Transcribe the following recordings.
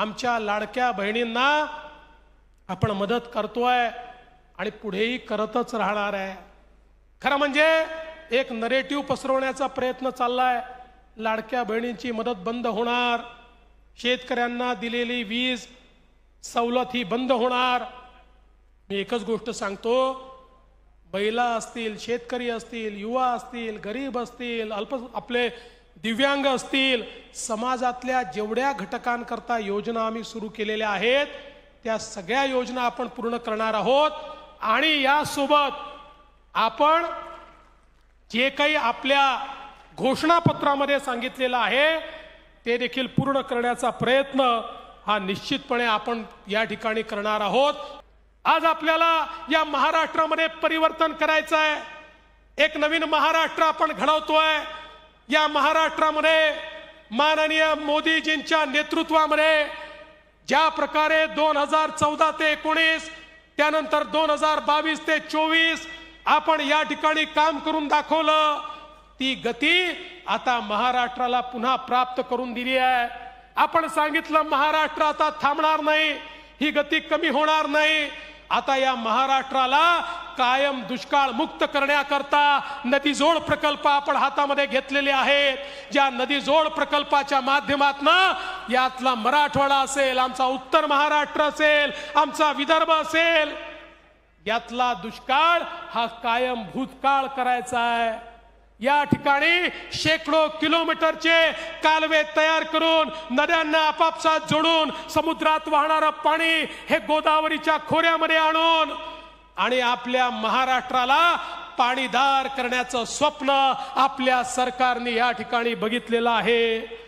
आमच्या लाडक्या बहिणींना आपण मदत करतोय आणि पुढेही करतच राहणार आहे। खरं म्हणजे एक नरेटिव्ह पसरवण्याचा प्रयत्न चाललाय, लाडक्या बहिणींची मदत बंद होणार, शेतकऱ्यांना दिलेली वीज सवलत ही बंद होणार। मी एकच गोष्ट सांगतो, महिला असतील, शेतकरी असतील, युवा असतील, गरीब असतील, आपले दिव्यांग असतील, समाजातल्या जेवढ्या घटकांकरता योजना आम्ही सुरू केलेल्या आहेत त्या सगळ्या योजना आपण पूर्ण करणार आहोत। आणि यासोबत आपण जे काही आपल्या घोषणापत्रामध्ये सांगितलेलं आहे ते देखील पूर्ण करण्याचा प्रयत्न हा निश्चितपणे आपण या ठिकाणी करणार आहोत। आज आपल्याला या महाराष्ट्रामध्ये परिवर्तन करायचं आहे, एक नवीन महाराष्ट्र आपण घडवतोय। या महाराष्ट्रामध्ये माननीय मोदीजींच्या नेतृत्वामध्ये ज्या प्रकारे 2014 ते 19 त्यानंतर 2022 ते 24 आपण या ठिकाणी काम करून दाखवलं, ती गती आता महाराष्ट्राला पुन्हा प्राप्त करून दिली आहे। आपण सांगितलं महाराष्ट्र आता थांबणार नाही, ही गती कमी होणार नाही। आता या महाराष्ट्राला कायम दुष्काळ मुक्त करण्याकरता नदीजोड प्रकल्प आपण हातामध्ये घेतलेले आहेत। ज्या नदीजोड प्रकल्पाच्या माध्यमातून यातला मराठवाडा असेल, आमचा उत्तर महाराष्ट्र असेल, आमचा विदर्भ असेल, यातला दुष्काळ हा कायम भूतकाळ करायचा आहे। या ठिकाणी शेकडो किलोमीटरचे कालवे तयार करून नद्यांना आपापसात जोडून समुद्रात वाहणारं पाणी हे गोदावरीच्या खोऱ्यामध्ये आणून आणि आपल्या महाराष्ट्राला पाणीदार करण्याचं स्वप्न आपल्या सरकारने या ठिकाणी बघितलेलं आहे।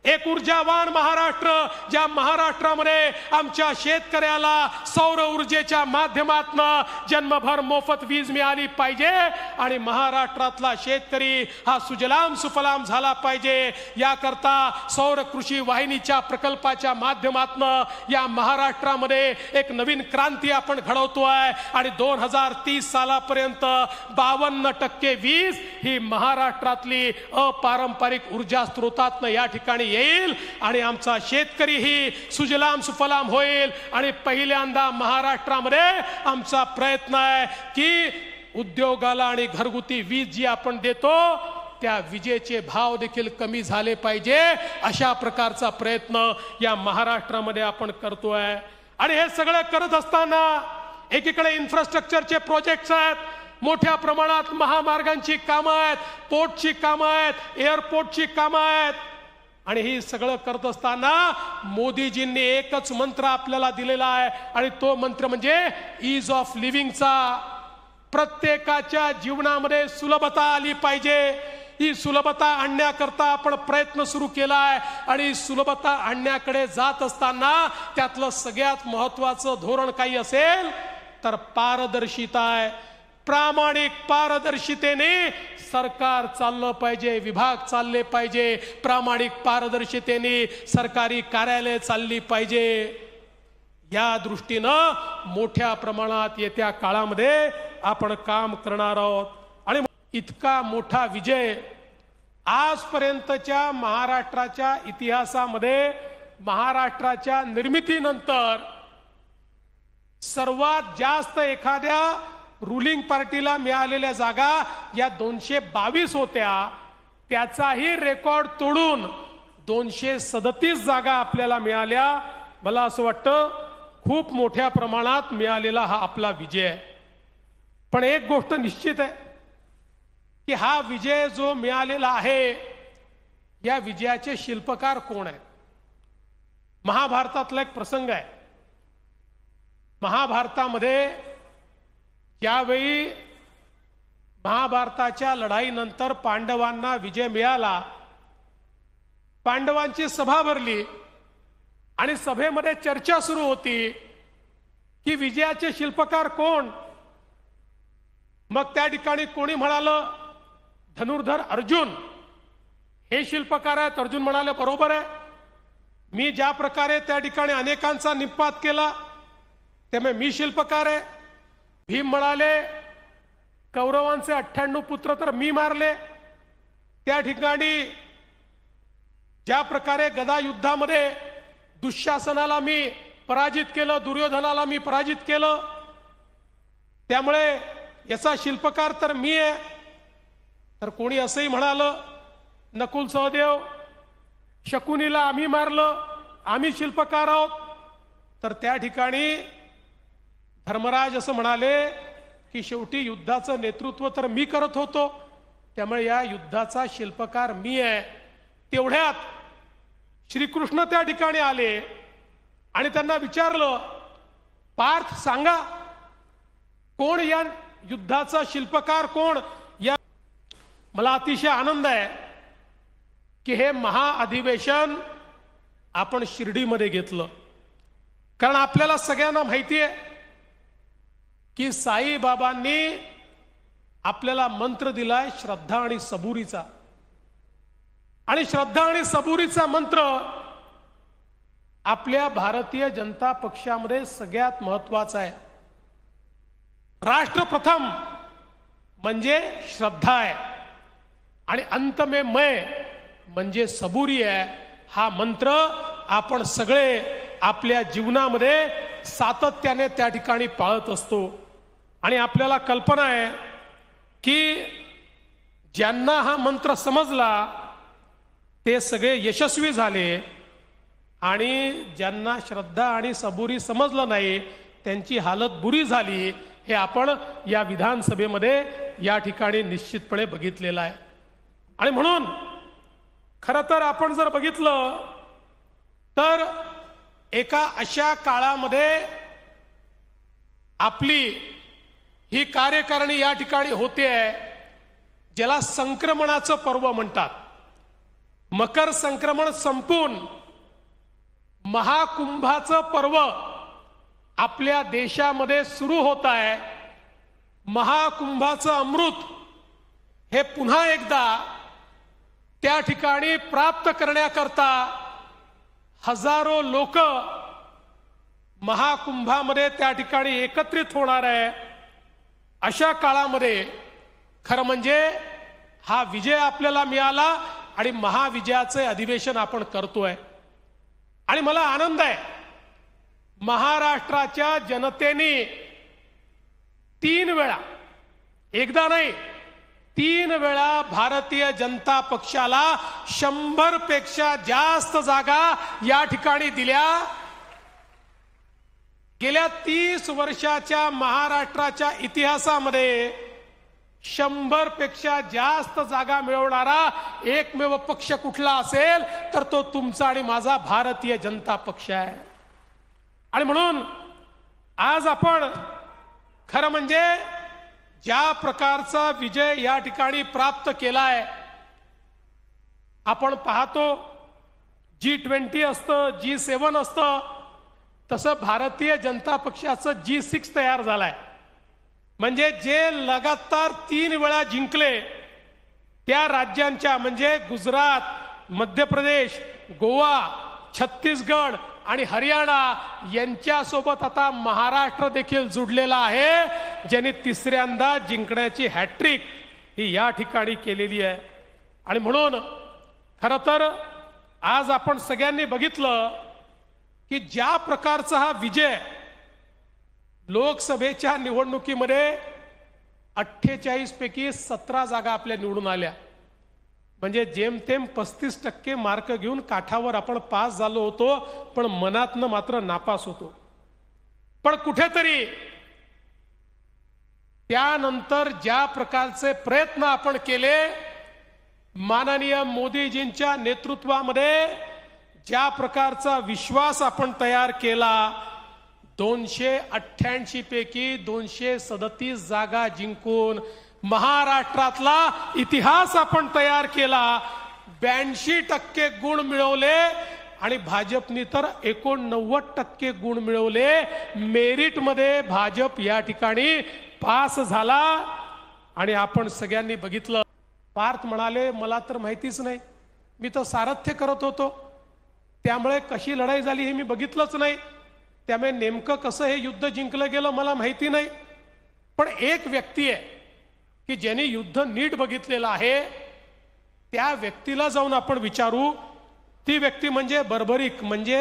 एक ऊर्जावान महाराष्ट्र, ज्या महाराष्ट्रामध्ये आमच्या शेतकऱ्याला सौर ऊर्जेच्या माध्यमातून जन्मभर मोफत वीज मिळाली पाहिजे आणि महाराष्ट्रातला शेतकरी हा सुजलाम सुफलाम झाला पाहिजे। याकरता सौर कृषी वाहिनीच्या प्रकल्पाच्या माध्यमातून या महाराष्ट्रामध्ये एक नवीन क्रांती आपण घडवतोय आणि 2030 सालापर्यंत 52% वीज ही महाराष्ट्रातली अपारंपरिक ऊर्जा स्रोतातून या ठिकाणी येईल आणि आमचा शेतकरी ही सुजलाम सुफलाम होईल। आणि पहिल्यांदा महाराष्ट्रामध्ये आमचा प्रयत्न आहे की उद्योगाला आणि घरगुती वीज जी आपण देतो त्या विजेचे भाव देखील कमी झाले पाहिजे, अशा प्रकारचा प्रयत्न या महाराष्ट्रामध्ये आपण करतोय। आणि हे सगळं करत असताना एकीकडे इन्फ्रास्ट्रक्चरचे प्रोजेक्ट्स आहेत, मोठ्या प्रमाणात महामार्गांची कामं आहेत, पोर्टची कामं आहेत, एअरपोर्टची कामं आहेत। आणि ही सगळं करत असताना मोदीजींनी एकच मंत्र आपल्याला दिलेला आहे आणि तो मंत्र म्हणजे ईज ऑफ लिव्हिंगचा। प्रत्येकाच्या जीवनामध्ये सुलभता आली पाहिजे, ही सुलभता आणण्याकरता आपण प्रयत्न सुरू केलाय। आणि सुलभता आणण्याकडे जात असताना त्यातलं सगळ्यात महत्त्वाचं धोरण काही असेल तर पारदर्शिता आहे। प्रामाणिक पारदर्शितेने सरकार चाललं पाहिजे, विभाग चालले पाहिजे, प्रामाणिक पारदर्शितेने सरकारी कार्यालय चालली पाहिजे। या दृष्टीनं मोठ्या प्रमाणात येत्या काळामध्ये आपण काम करणार आहोत। आणि इतका मोठा विजय आजपर्यंतच्या महाराष्ट्राच्या इतिहासामध्ये, महाराष्ट्राच्या निर्मितीनंतर सर्वात जास्त एखाद्या रुलिंग पार्टीला मिळालेल्या जागा या 222 होत्या, त्याचाही रेकॉर्ड तोडून 237 जागा आपल्याला मिळाल्या। मला असं वाटतं खूप मोठ्या प्रमाणात मिळालेला हा आपला विजय आहे। पण एक गोष्ट निश्चित आहे की हा विजय जो मिळालेला आहे या विजयाचे शिल्पकार कोण आहेत? महाभारतातला एक प्रसंग आहे। महाभारतामध्ये ज्यावेळी महाभारताच्या लढाईनंतर पांडवांना विजय मिळाला, पांडवांची सभा भरली आणि सभेमध्ये चर्चा सुरू होती की विजयाचे शिल्पकार कोण? मग त्या ठिकाणी कोणी म्हणालं धनुर्धर अर्जुन हे शिल्पकार आहेत। अर्जुन म्हणाले बरोबर आहे, मी ज्या प्रकारे त्या ठिकाणी अनेकांचा निपात केला त्यामुळे मी शिल्पकार आहे। भीम म्हणाले कौरवांचे 98 पुत्र तर मी मारले। त्या ठिकाणी ज्या प्रकारे गदा युद्धामध्ये दुःशासनाला मी पराजित केलं, दुर्योधनाला मी पराजित केलं, त्यामुळे याचा शिल्पकार तर मी आहे. तर कोणी असंही म्हणालं, नकुल सहदेव, शकुनीला आम्ही मारलं, आम्ही शिल्पकार आहोत. तर त्या ठिकाणी धर्मराज असं म्हणाले की शेवटी युद्धाचं नेतृत्व तर मी करत होतो, त्यामुळे या युद्धाचा शिल्पकार मी आहे. तेवढ्यात श्रीकृष्ण त्या ठिकाणी आले आणि त्यांना विचारलं, पार्थ सांगा, कोण या युद्धाचा शिल्पकार कोण? या मला अतिशय आनंद आहे की हे महाअधिवेशन आपण शिर्डीमध्ये घेतलं, कारण आपल्याला सगळ्यांना माहिती आहे की साईबाबांनी आपल्याला मंत्र दिलाय श्रद्धा आणि सबुरीचा. आणि श्रद्धा आणि सबुरीचा मंत्र आपल्या भारतीय जनता पक्षामध्ये सगळ्यात महत्वाचा आहे. राष्ट्र प्रथम म्हणजे श्रद्धा आहे आणि अंत में मैं म्हणजे सबुरी आहे. हा मंत्र आपण सगळे आपल्या जीवनामध्ये सातत्याने त्या ठिकाणी पाळत असतो. आणि आपल्याला कल्पना आहे की ज्यांना हा मंत्र समजला ते सगळे यशस्वी झाले, आणि ज्यांना श्रद्धा आणि सबुरी समजलं नाही त्यांची हालत बुरी झाली. हे आपण या विधानसभेमध्ये या ठिकाणी निश्चितपणे बघितलेलं आहे. आणि म्हणून खरं तर आपण जर बघितलं तर एका अशा काळामध्ये आपली ही कार्यकारिणी या ठिकाणी होते आहे, ज्याला संक्रमणाचं पर्व म्हणतात. मकर संक्रमण संपून महाकुंभाचं पर्व आपल्या देशामध्ये सुरू होत आहे. महाकुंभाचं अमृत हे पुन्हा एकदा त्या ठिकाणी प्राप्त करण्याकरता हजारो लोक महाकुंभामध्ये त्या ठिकाणी एकत्रित होणार आहे. अशा काळामध्ये खरं म्हणजे हा विजय आपल्याला मिळाला आणि महाविजयाचे अधिवेशन आपण करतोय. आणि मला आनंद आहे, महाराष्ट्राच्या जनतेने 3 वेळा, एकदा नाही 3 वेळा भारतीय जनता पक्षाला 100 पेक्षा जास्त जागा या ठिकाणी दिल्या. गेल्या 30 वर्षाच्या महाराष्ट्राच्या इतिहासामध्ये 100 पेक्षा जास्त जागा मिळवणारा एकमेव पक्ष कुठला असेल तर तो तुमचा आणि माझा भारतीय जनता पक्ष आहे. आणि म्हणून आज आपण खरं म्हणजे ज्या प्रकारचा विजय या ठिकाणी प्राप्त केलाय, आपण पाहतो G20 असतं, G7 असतं, तसं भारतीय जनता पक्षाचं G6 तयार झालाय. म्हणजे जे लगातार 3 वेळा जिंकले त्या राज्यांच्या म्हणजे गुजरात, मध्य प्रदेश, गोवा, छत्तीसगड आणि हरियाणा यांच्यासोबत आता महाराष्ट्र देखील जुडलेला आहे, ज्यांनी 3ऱ्यांदा जिंकण्याची हॅट्रिक ही या ठिकाणी केलेली आहे. आणि म्हणून खरं तर आज आपण सगळ्यांनी बघितलं की ज्या प्रकारचा हा विजय लोकसभेच्या निवडणुकीमध्ये 48 पैकी 17 जागा आपल्या निवडून आल्या, म्हणजे जेमतेम 35% मार्क घेऊन काठावर आपण पास झालो होतो, पण मनातनं मात्र नापास होतो. पण कुठेतरी त्यानंतर ज्या प्रकारचे प्रयत्न आपण केले, माननीय मोदीजींच्या नेतृत्वामध्ये ज्या प्रकारचा विश्वास आपण तयार केला, 288 पैकी 237 जागा जिंकून महाराष्ट्रातला इतिहास आपण तयार केला. 82% गुण मिळवले आणि भाजपने तर 89% गुण मिळवले. मेरिटमध्ये भाजप या ठिकाणी पास झाला. आणि आपण सगळ्यांनी बघितलं, पार्थ म्हणाले मला तर माहितीच नाही, मी तर सारथ्य करत होतो, त्यामुळे कशी लढाई झाली हे मी बघितलंच नाही, त्यामुळे नेमकं कसं हे युद्ध जिंकलं गेलं मला माहिती नाही. पण एक व्यक्ती आहे की ज्यांनी युद्ध नीट बघितलेलं आहे, त्या व्यक्तीला जाऊन आपण विचारू. ती व्यक्ती म्हणजे बर्बरिक म्हणजे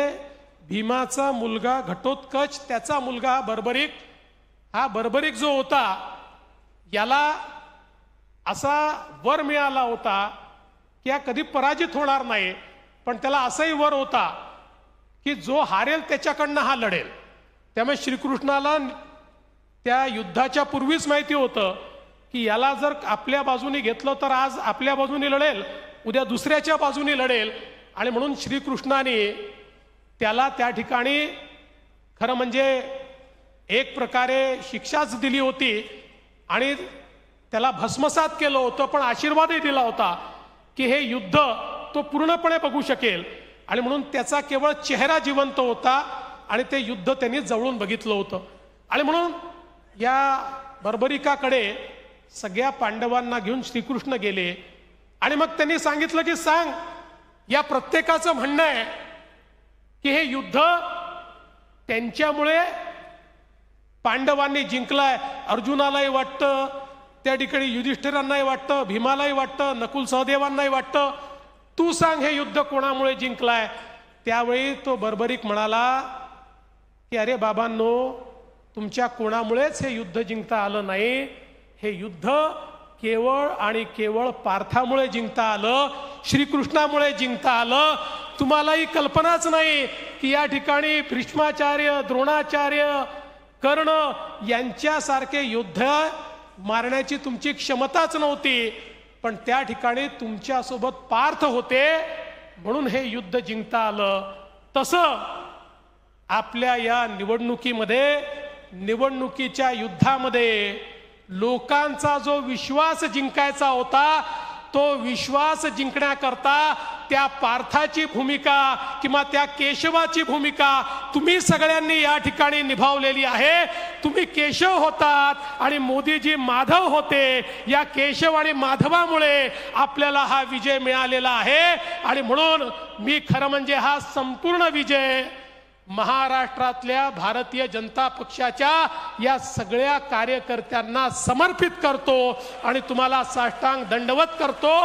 भीमाचा मुलगा घटोत्कच, त्याचा मुलगा हा बर्बरिक जो होता, याला असा वर मिळाला होता की हा कधी पराजित होणार नाही, पण त्याला असाही वर होता की जो हारेल त्याच्याकडनं हा लढेल. त्यामुळे श्रीकृष्णाला त्या युद्धाच्या पूर्वीच माहिती होतं की याला जर आपल्या बाजूने घेतलं तर आज आपल्या बाजूने लढेल, उद्या दुसऱ्याच्या बाजूने लढेल. आणि म्हणून श्रीकृष्णाने त्याला त्या ठिकाणी खरं म्हणजे एक प्रकारे शिक्षाच दिली होती आणि त्याला भस्मसात केलं होतं, पण आशीर्वादही दिला होता की हे युद्ध तो पूर्णपणे बघू शकेल. आणि म्हणून त्याचा केवळ चेहरा जिवंत होता आणि ते युद्ध त्यांनी जवळून बघितलं होतं. आणि म्हणून या बर्बरिकाकडे सगळ्या पांडवांना घेऊन श्रीकृष्ण गेले आणि मग त्यांनी सांगितलं की सांग, या प्रत्येकाचं म्हणणं आहे की हे युद्ध त्यांच्यामुळे पांडवांनी जिंकलाय. अर्जुनालाही वाटतं, त्या ठिकाणी युधिष्ठिरांनाही वाटतं, भीमालाही वाटतं, नकुल सहदेवांनाही वाटतं. तू सांग हे युद्ध कोणामुळे जिंकलाय. त्यावेळी तो बर्बरिक म्हणाला की अरे बाबांनो, तुमच्या कोणामुळेच हे युद्ध जिंकता आलं नाही. हे युद्ध केवळ आणि केवळ पार्थामुळे जिंकता आलं, श्रीकृष्णामुळे जिंकता आलं. तुम्हालाही कल्पनाच नाही की या ठिकाणी भीष्माचार्य, द्रोणाचार्य, कर्ण यांच्यासारखे योद्धा मारण्याची तुमची क्षमताच नव्हती, पण त्या ठिकाणी तुमच्यासोबत पार्थ होते म्हणून हे युद्ध जिंकता आलं. तसं आपल्या या निवडणुकीच्या युद्धामध्ये लोकांचा जो विश्वास जिंकायचा होता, तो विश्वास जिंकण्याकरता त्या पार्थाची भूमिका किंवा त्या केशवाची भूमिका तुम्ही सगळ्यांनी या ठिकाणी निभावलेली आहे. तुम्ही केशव होतात आणि मोदीजी माधव होते. या केशव आणि माधवामुळे आपल्याला हा विजय मिळालेला आहे. आणि म्हणून मी खरं म्हणजे हा संपूर्ण विजय महाराष्ट्रातल्या भारतीय जनता पक्षाच्या या सगळ्या कार्यकर्त्यांना समर्पित करतो आणि तुम्हाला साष्टांग दंडवत करतो.